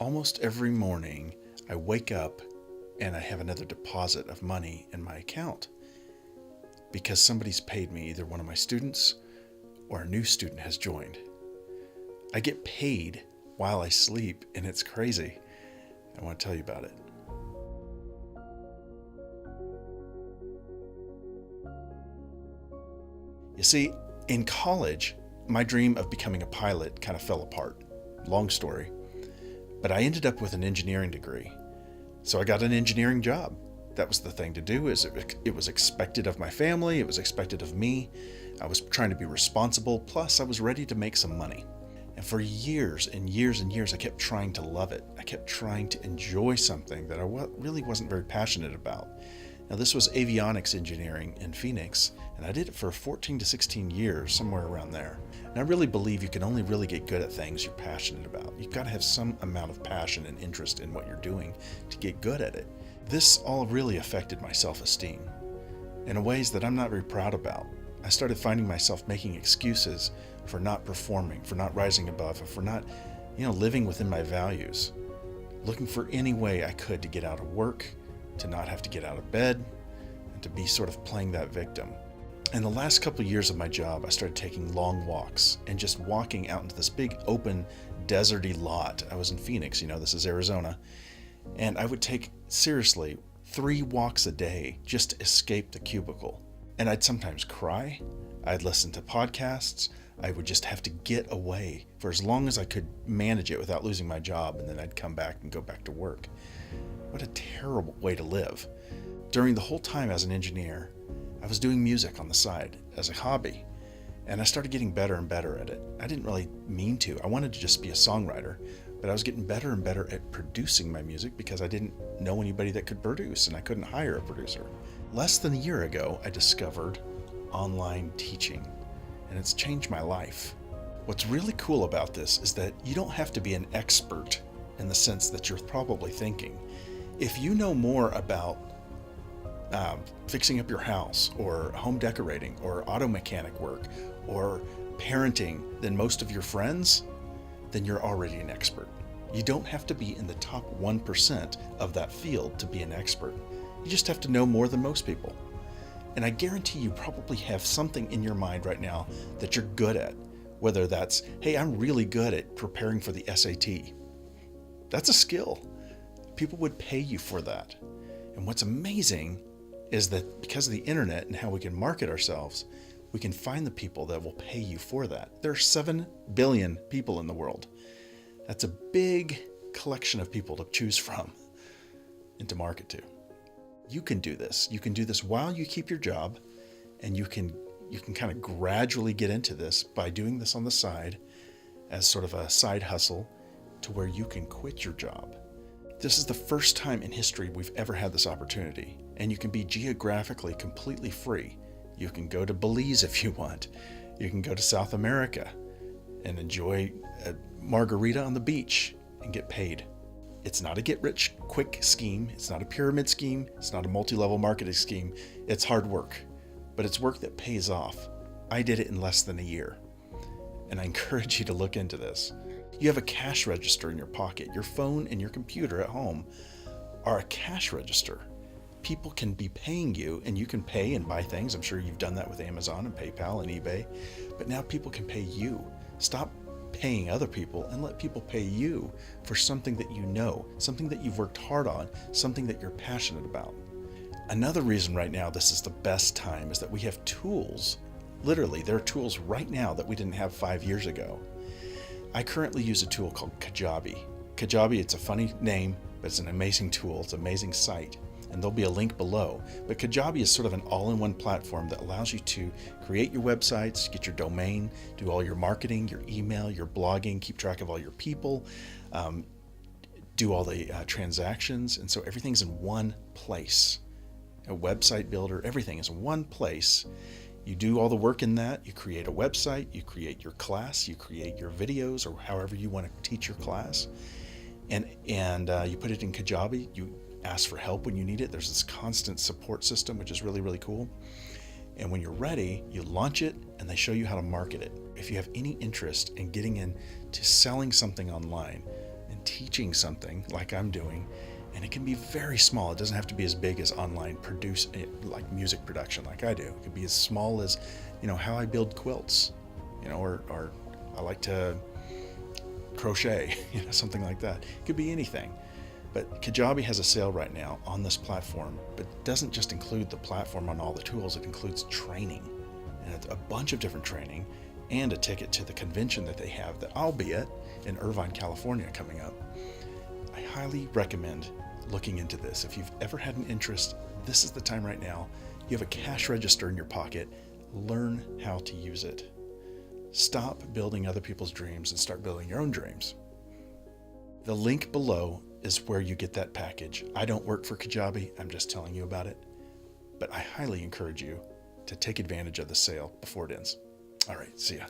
Almost every morning, I wake up and I have another deposit of money in my account because somebody's paid me, either one of my students or a new student has joined. I get paid while I sleep, and it's crazy. I want to tell you about it. You see, in college, my dream of becoming a pilot kind of fell apart. Long story. But I ended up with an engineering degree. So I got an engineering job. That was the thing to do. It was expected of my family. It was expected of me. I was trying to be responsible. Plus, I was ready to make some money. And for years and years and years, I kept trying to love it. I kept trying to enjoy something that I really wasn't very passionate about. Now, this was avionics engineering in Phoenix, and I did it for 14 to 16 years, somewhere around there. And I really believe you can only really get good at things you're passionate about. You've got to have some amount of passion and interest in what you're doing to get good at it. This all really affected my self-esteem in ways that I'm not very proud about. I started finding myself making excuses for not performing, for not rising above, and for not, living within my values. Looking for any way I could to get out of work, to not have to get out of bed, and to be sort of playing that victim. In the last couple of years of my job, I started taking long walks and just walking out into this big open deserty lot. I was in Phoenix, this is Arizona, and I would take, seriously, 3 walks a day just to escape the cubicle. And I'd sometimes cry, I'd listen to podcasts, I would just have to get away for as long as I could manage it without losing my job, and then I'd come back and go back to work. What a terrible way to live. During the whole time as an engineer, I was doing music on the side as a hobby, and I started getting better and better at it. I didn't really mean to. I wanted to just be a songwriter, but I was getting better and better at producing my music because I didn't know anybody that could produce, and I couldn't hire a producer. Less than a year ago, I discovered online teaching, and it's changed my life. What's really cool about this is that you don't have to be an expert in the sense that you're probably thinking. If you know more about fixing up your house or home decorating or auto mechanic work or parenting than most of your friends, then you're already an expert. You don't have to be in the top 1% of that field to be an expert. You just have to know more than most people. And I guarantee you probably have something in your mind right now that you're good at, whether that's, hey, I'm really good at preparing for the SAT. That's a skill. People would pay you for that. And what's amazing is that because of the internet and how we can market ourselves, we can find the people that will pay you for that. There are 7 billion people in the world. That's a big collection of people to choose from and to market to. You can do this. You can do this while you keep your job, and you can kind of gradually get into this by doing this on the side as sort of a side hustle to where you can quit your job. This is the first time in history we've ever had this opportunity, and you can be geographically completely free. You can go to Belize if you want. You can go to South America and enjoy a margarita on the beach and get paid. It's not a get-rich-quick scheme. It's not a pyramid scheme. It's not a multi-level marketing scheme. It's hard work, but it's work that pays off. I did it in less than a year, and I encourage you to look into this. You have a cash register in your pocket. Your phone and your computer at home are a cash register. People can be paying you, and you can pay and buy things. I'm sure you've done that with Amazon and PayPal and eBay, but now people can pay you. Stop paying other people and let people pay you for something that you know, something that you've worked hard on, something that you're passionate about. Another reason right now this is the best time is that we have tools. Literally, there are tools right now that we didn't have 5 years ago. I currently use a tool called Kajabi. Kajabi, it's a funny name, but it's an amazing tool. It's an amazing site, and there'll be a link below. But Kajabi is sort of an all-in-one platform that allows you to create your websites, get your domain, do all your marketing, your email, your blogging, keep track of all your people, do all the transactions, and so everything's in one place. A website builder, everything is in one place. You do all the work in that. You create a website, you create your class, you create your videos, or however you want to teach your class, and you put it in Kajabi. You ask for help when you need it. There's this constant support system, which is really, really cool. And when you're ready, you launch it, and they show you how to market it. If you have any interest in getting into selling something online and teaching something like I'm doing, and it can be very small. It doesn't have to be as big as online like music production like I do. It could be as small as, how I build quilts, or I like to crochet, something like that. It could be anything. But Kajabi has a sale right now on this platform, but it doesn't just include the platform on all the tools, it includes training, and a bunch of different training, and a ticket to the convention that they have that I'll be at in Irvine, California coming up. I highly recommend looking into this. If you've ever had an interest, this is the time right now. You have a cash register in your pocket. Learn how to use it. Stop building other people's dreams and start building your own dreams. The link below is where you get that package. I don't work for Kajabi, I'm just telling you about it. But I highly encourage you to take advantage of the sale before it ends. All right, see ya.